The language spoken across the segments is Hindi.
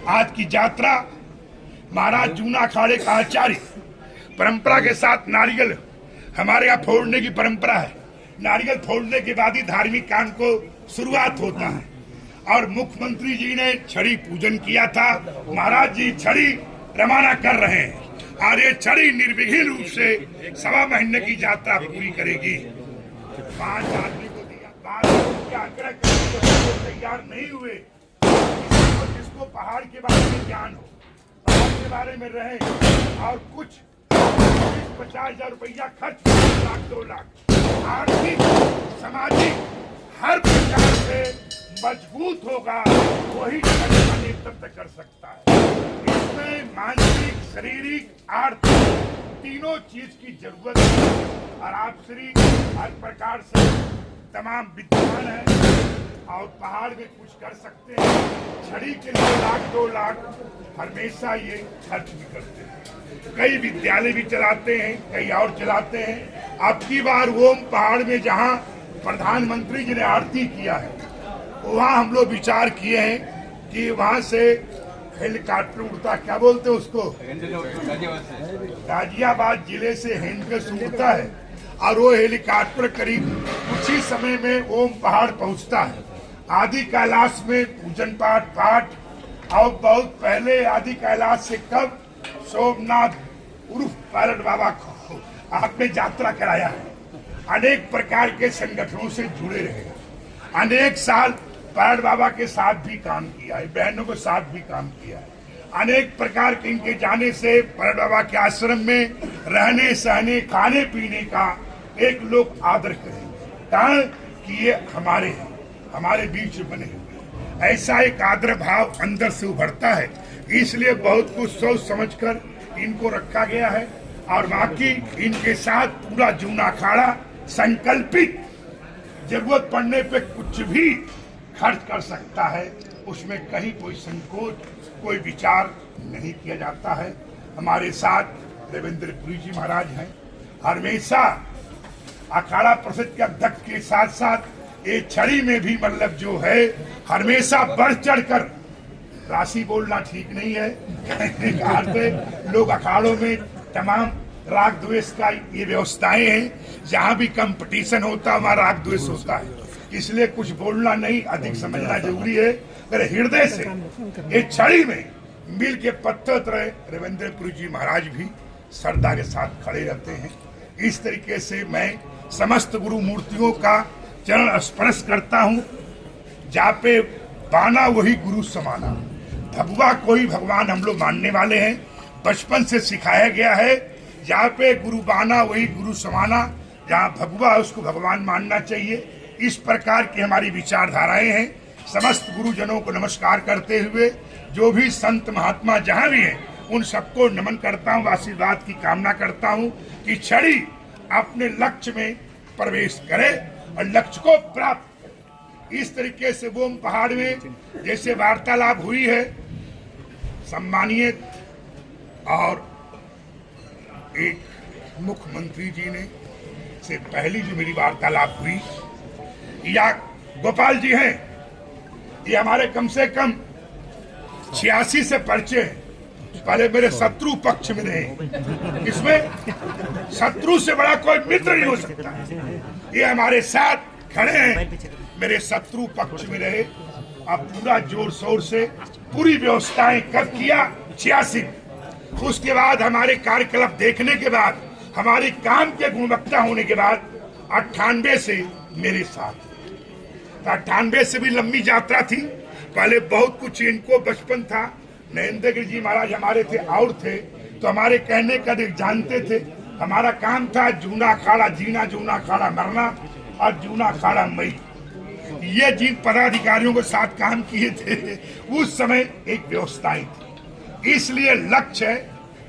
आज की यात्रा महाराज जूना अखाड़े का आचार्य परंपरा के साथ नारियल हमारे यहाँ फोड़ने की परंपरा है। नारियल फोड़ने के बाद ही धार्मिक काम को शुरुआत होता है और मुख्यमंत्री जी ने छड़ी पूजन किया था। महाराज जी छड़ी रवाना कर रहे हैं और ये छड़ी निर्विघ्न रूप से 1.25 महीने की यात्रा पूरी करेगी। 5 आदमी को दिया, 12 आग्रह करके तैयार नहीं हुए। जिसको पहाड़ के बारे में ज्ञान हो, पहाड़ के बारे में रहे और कुछ 50,000 रुपया खर्च, 1-2 लाख आर्थिक सामाजिक हर प्रकार से मजबूत होगा, वही नेतृत्व कर सकता है। इसमें मानसिक, शारीरिक, आर्थिक तीनों चीज की जरूरत है और आप श्री हर प्रकार से तमाम विद्वान है और पहाड़ में कुछ कर सकते हैं। छड़ी के लिए 1-2 लाख हमेशा ये खर्च भी करते हैं। कई विद्यालय भी चलाते हैं, कई और चलाते हैं। अब की बार ओम पहाड़ में जहां प्रधानमंत्री जी ने आरती किया है, वहां हम लोग विचार किए हैं कि वहां से हेलीकॉप्टर उड़ता, क्या बोलते हैं उसको, गाजियाबाद जिले से हेंडगस उड़ता है और वो हेलीकॉप्टर करीब कुछ ही समय में ओम पहाड़ पहुंचता है। आदि कैलाश में पूजन पाठ और बहुत पहले आदि कैलाश से कब सोमनाथ उर्फ पायलट बाबा को आपने यात्रा कराया है। अनेक प्रकार के संगठनों से जुड़े रहे, अनेक साल पायलट बाबा के साथ भी काम किया है, बहनों के साथ भी काम किया है। अनेक प्रकार के इनके जाने से पायलट बाबा के आश्रम में रहने सहने खाने पीने का एक लोग आदर करेंगे, कारण कि ये हमारे हैं, हमारे बीच बने हुए। ऐसा एक आदर भाव अंदर से उभरता है, इसलिए बहुत कुछ सोच समझकर इनको रखा गया है। और बाकी इनके साथ पूरा जूना अखाड़ा संकल्पित, जरूरत पड़ने पे कुछ भी खर्च कर सकता है, उसमें कहीं कोई संकोच, कोई विचार नहीं किया जाता है। हमारे साथ देवेंद्रपुरी जी महाराज हैं, हमेशा अखाड़ा परिषद के अध्यक्ष के साथ साथ ये छड़ी में भी मतलब जो है हमेशा बढ़ चढ़ कर, राशि बोलना ठीक नहीं है लोग अखाड़ों में तमाम राग द्वेष का ये व्यवस्थाएं हैं, जहां भी कंपटीशन होता है वहां राग द्वेष होता है, इसलिए कुछ बोलना नहीं, अधिक समझना जरूरी है। अगर हृदय से ये छड़ी में मिल के पत्थर तरह देवेंद्रपुरी जी महाराज भी श्रद्धा के साथ खड़े रहते हैं। इस तरीके से मैं समस्त गुरु मूर्तियों का चरण स्पर्श करता हूँ। जहाँ पे बाना वही गुरु समाना, भगवा को ही भगवान हम लोग मानने वाले हैं, बचपन से सिखाया गया है। जहाँ पे गुरु बाना वही गुरु समाना, जहाँ भगवा है उसको भगवान मानना चाहिए। इस प्रकार की हमारी विचारधाराएं हैं। समस्त गुरुजनों को नमस्कार करते हुए जो भी संत महात्मा जहाँ भी हैं उन सबको नमन करता हूँ, आशीर्वाद की कामना करता हूँ कि छड़ी अपने लक्ष्य में प्रवेश करे और लक्ष्य को प्राप्त करे। इस तरीके से वो पहाड़ में जैसे वार्तालाप हुई है, सम्मानित और एक मुख्यमंत्री जी ने से पहली जो मेरी वार्तालाप हुई, या गोपाल जी हैं, ये हमारे कम से कम 86 से परिचय हैं। पहले मेरे शत्रु पक्ष में रहे, इसमें शत्रु से बड़ा कोई मित्र नहीं हो सकता। ये हमारे साथ खड़े हैं, मेरे शत्रु पक्ष में रहे। अब पूरा जोर शोर से पूरी व्यवस्थाएं कब किया, 86। उसके बाद हमारे कार्यकलाप देखने के बाद, हमारे काम के गुणवत्ता होने के बाद 98 से मेरे साथ। 98 से भी लंबी यात्रा थी। पहले बहुत कुछ इनको बचपन था, नरेंद्र गिरी जी महाराज हमारे थे और थे, तो हमारे कहने का जानते थे। हमारा काम था जूना अखाड़ा जीना, जूना अखाड़ा मरना और जूना अखाड़ा मई। ये जिन पदाधिकारियों के साथ काम किए थे उस समय एक व्यवस्थाएं थी। इसलिए लक्ष्य है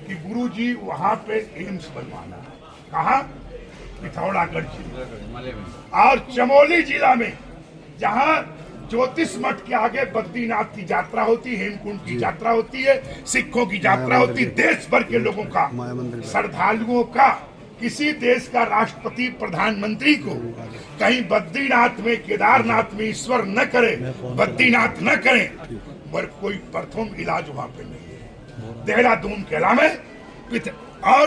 कि गुरुजी वहां पे एम्स बनवाना। कहा, पिथौरागढ़ जिला और चमोली जिला में, जहां ज्योतिष मठ के आगे बद्रीनाथ की यात्रा होती है, हेमकुंड की यात्रा होती है, सिखों की यात्रा होती है, देश भर के लोगों का, श्रद्धालुओं का। किसी देश का राष्ट्रपति प्रधानमंत्री को कहीं बद्रीनाथ में, केदारनाथ में ईश्वर न करे, बद्रीनाथ न करे, पर कोई प्रथम इलाज वहां पे नहीं है। देहरादून कला में और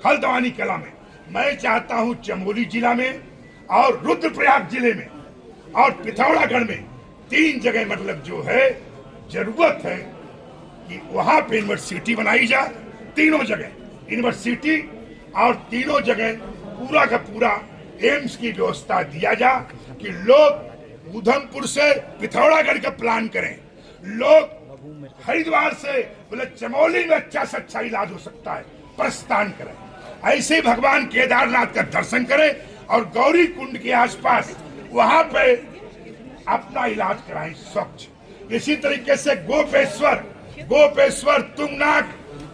हल्द्वानी कला में, मैं चाहता हूं चमोली जिला में और रुद्रप्रयाग जिले में और पिथौरागढ़ में 3 जगह मतलब जो है जरूरत है कि वहां पे यूनिवर्सिटी बनाई जाए। तीनों जगह यूनिवर्सिटी और तीनों जगह पूरा का पूरा एम्स की व्यवस्था दिया जा कि लोग उधमपुर से पिथौरागढ़ का प्लान करें, लोग हरिद्वार से बोले चमोली में अच्छा से अच्छा इलाज हो सकता है प्रस्थान करें, ऐसे भगवान केदारनाथ का दर्शन करें और गौरी कुंड के आसपास वहां पे अपना इलाज कराएं स्वच्छ। इसी तरीके से गोपेश्वर तुंगनाथ,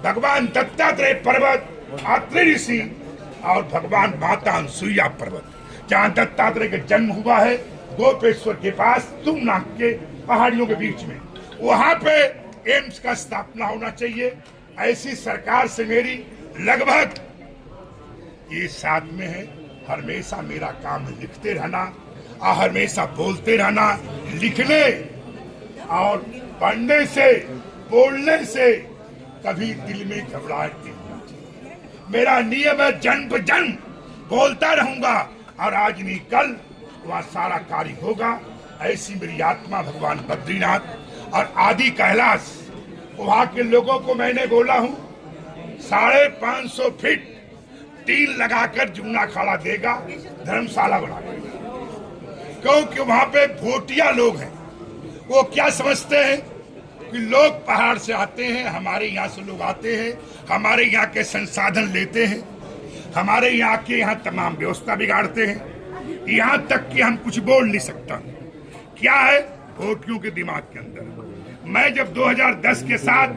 भगवान दत्तात्रेय पर्वत, अत्रि ऋषि और भगवान माता अनसुईया पर्वत, जहाँ दत्तात्रेय का जन्म हुआ है गोपेश्वर के पास तुंगनाथ के पहाड़ियों के बीच में, वहां पे एम्स का स्थापना होना चाहिए। ऐसी सरकार से मेरी लगभग ये साथ में है, हमेशा मेरा काम लिखते रहना और हमेशा बोलते रहना। लिखने और पढ़ने से बोलने से कभी दिल में घबराहट नहीं होना चाहिए। मेरा नियम है जन्म जन्म बोलता रहूंगा और आज नहीं कल वह सारा कार्य होगा। ऐसी मेरी आत्मा भगवान बद्रीनाथ और आदि कैलाश, वहां के लोगों को मैंने बोला हूं 550 फीट टील लगाकर जूना अखाड़ा देगा, धर्मशाला बना देगा, क्योंकि वहां पे भोटिया लोग हैं। वो क्या समझते हैं कि लोग पहाड़ से आते हैं, हमारे यहाँ से लोग आते हैं, हमारे यहाँ के संसाधन लेते हैं, हमारे यहाँ के यहाँ तमाम व्यवस्था बिगाड़ते हैं, यहाँ तक कि हम कुछ बोल नहीं सकता। क्या है भोटियों के दिमाग के अंदर। मैं जब 2010 के साथ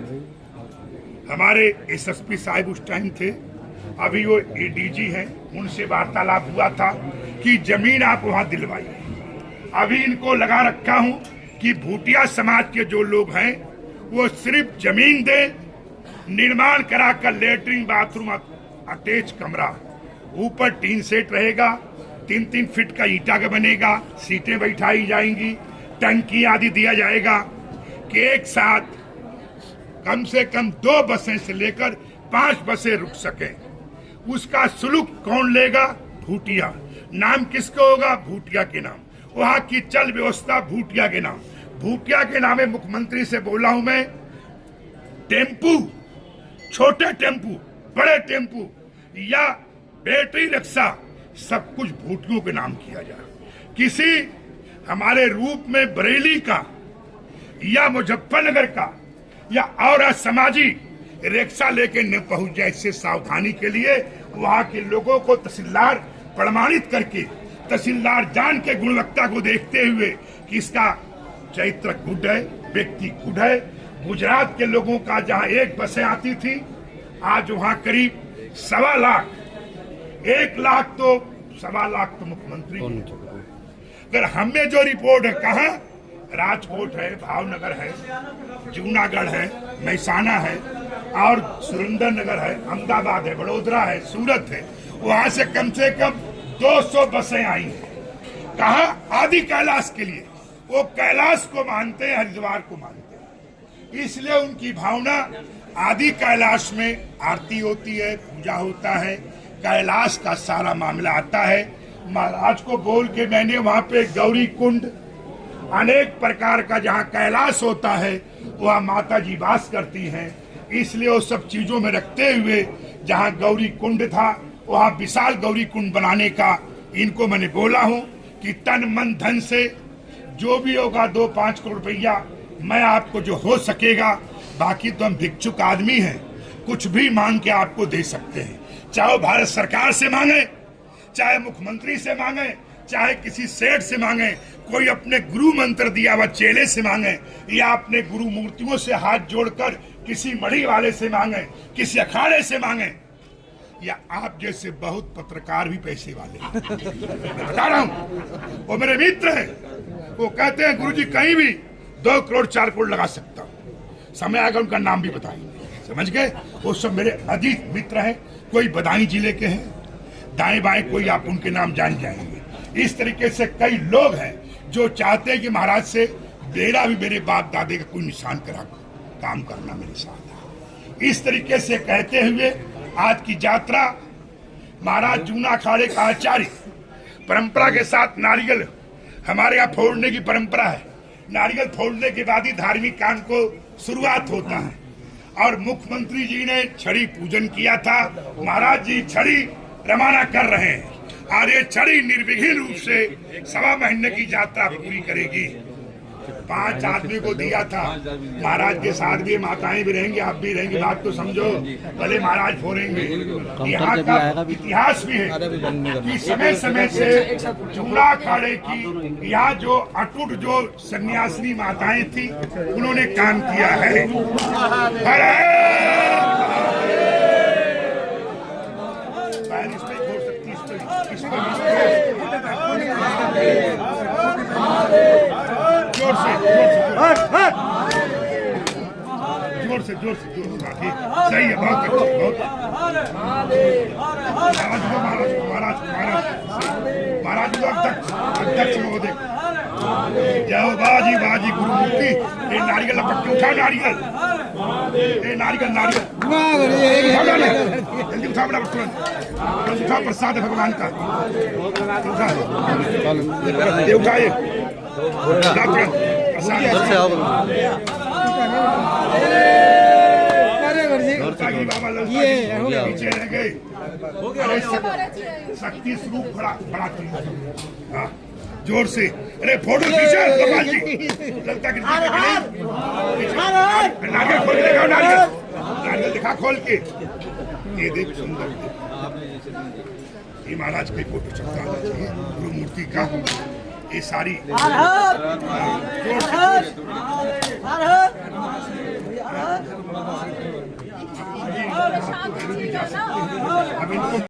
हमारे एसएसपी साहब उस टाइम थे, अभी वो एडीजी हैं, उनसे वार्तालाप हुआ था कि जमीन आप वहां दिलवाइए। अभी इनको लगा रखा हूं कि भूटिया समाज के जो लोग हैं वो सिर्फ जमीन दे, निर्माण कराकर लेटरिन बाथरूम अटैच कमरा, ऊपर टीन सेट रहेगा, 3-3 फीट का ईटा का बनेगा, सीटें बैठाई जाएंगी, टंकी आदि दिया जाएगा कि एक साथ कम से कम 2 बसें से लेकर 5 बसें रुक सके। उसका शुल्क कौन लेगा? भूटिया। नाम किसको होगा? भूटिया के नाम। वहां की चल व्यवस्था भूटिया के नाम। भूटिया के नाम है। मुख्यमंत्री से बोला हूं मैं, टेम्पू, छोटे टेम्पू, बड़े टेम्पू या बैटरी रिक्शा, सब कुछ भूटियों के नाम किया जाए। किसी हमारे रूप में बरेली का या मुजफ्फरनगर का या और समाजी रिक्शा लेके न पहुंच जाए, इससे सावधानी के लिए वहां के लोगों को तहसीलदार प्रमाणित करके, तहसीलदार जान के गुणवत्ता को देखते हुए कि इसका चरित्र गुड है, व्यक्ति गुड है। गुजरात के लोगों का जहां 1 बसें आती थी, आज वहां करीब 1.25 लाख, 1 लाख तो 1.25 लाख तो मुख्यमंत्री। अगर हमें जो रिपोर्ट है, कहाँ राजकोट है, भावनगर है, जूनागढ़ है, महसाना है और सुरेंद्रनगर है, अहमदाबाद है, बड़ोदरा है, सूरत है, वहां से कम 200 बसें आई हैं। कहा? आदि कैलाश के लिए। वो कैलाश को मानते हैं, हरिद्वार को मानते हैं, इसलिए उनकी भावना आदि कैलाश में आरती होती है, पूजा होता है, कैलाश का सारा मामला आता है। महाराज को बोल के मैंने वहां पे गौरी कुंड, अनेक प्रकार का जहाँ कैलाश होता है वहाँ माता जी वास करती हैं, इसलिए वो सब चीजों में रखते हुए जहाँ गौरी कुंड था वहाँ विशाल गौरी कुंड बनाने का इनको मैंने बोला हूँ कि तन मन धन से जो भी होगा 2-5 करोड़ रुपया मैं आपको जो हो सकेगा, बाकी तो हम भिक्षुक आदमी हैं, कुछ भी मांग के आपको दे सकते हैं। चाहे वो भारत सरकार से मांगे, चाहे मुख्यमंत्री से मांगे, चाहे किसी सेठ से मांगे, कोई अपने गुरु मंत्र दिया हुआ चेले से मांगे, या अपने गुरु मूर्तियों से हाथ जोड़कर किसी मढ़ी वाले से मांगे, किसी अखाड़े से मांगे, या आप जैसे बहुत पत्रकार भी पैसे वाले मैं बता रहा हूं, वो मेरे मित्र हैं, वो कहते हैं गुरुजी कहीं भी 2 करोड़ 4 करोड़ लगा सकता हूं, समय आकर उनका नाम भी बताएंगे, समझ गए? वो सब मेरे अधिक मित्र हैं, कोई बदायूं जिले के हैं, दाएं बाएं कोई आप उनके नाम जान जाएंगे। इस तरीके से कई लोग हैं जो चाहते हैं कि महाराज से मेरा भी मेरे बाप दादे का कोई निशान करा काम करना मेरे साथ है। इस तरीके से कहते हुए आज की यात्रा महाराज जूना अखाड़े का आचार्य परंपरा के साथ नारियल हमारे यहाँ फोड़ने की परंपरा है। नारियल फोड़ने के बाद ही धार्मिक काम को शुरुआत होता है और मुख्यमंत्री जी ने छड़ी पूजन किया था। महाराज जी छड़ी रवाना कर रहे हैं और ये छड़ी निर्विघ्न रूप से 1.25 महीने की यात्रा पूरी करेगी। 5 आदमी को दिया था। महाराज के साथ भी माताएं भी रहेंगी, आप भी रहेंगे। बात तो समझो, भले महाराज फोड़ेंगे। यहाँ का इतिहास भी है कि समय समय से जूना अखाड़े की यहाँ जो अटूट जो सन्यासिनी माताएं थी उन्होंने काम किया है। जोर से सही है, बहुत अच्छी, बहुत महाराज अध्यक्ष महोदय जय बाजी बाजी गुरुमूर्ति। ये नारियल लपट के उठा, नारियल जल्दी उठा, बड़ा तुरंत उठा, प्रसाद है भगवान का। उठाए पीछे रह गए। शक्ति स्वरूप बड़ा जोर से, अरे फोटो खींचा गोपाल जी, लगता कि नारियल खोल के दिखाओ, नारियल दिखा खोल के। ये देख सुंदर, ये महाराज की फोटो छपता है गुरु मूर्ति का। ये सारी अब इनको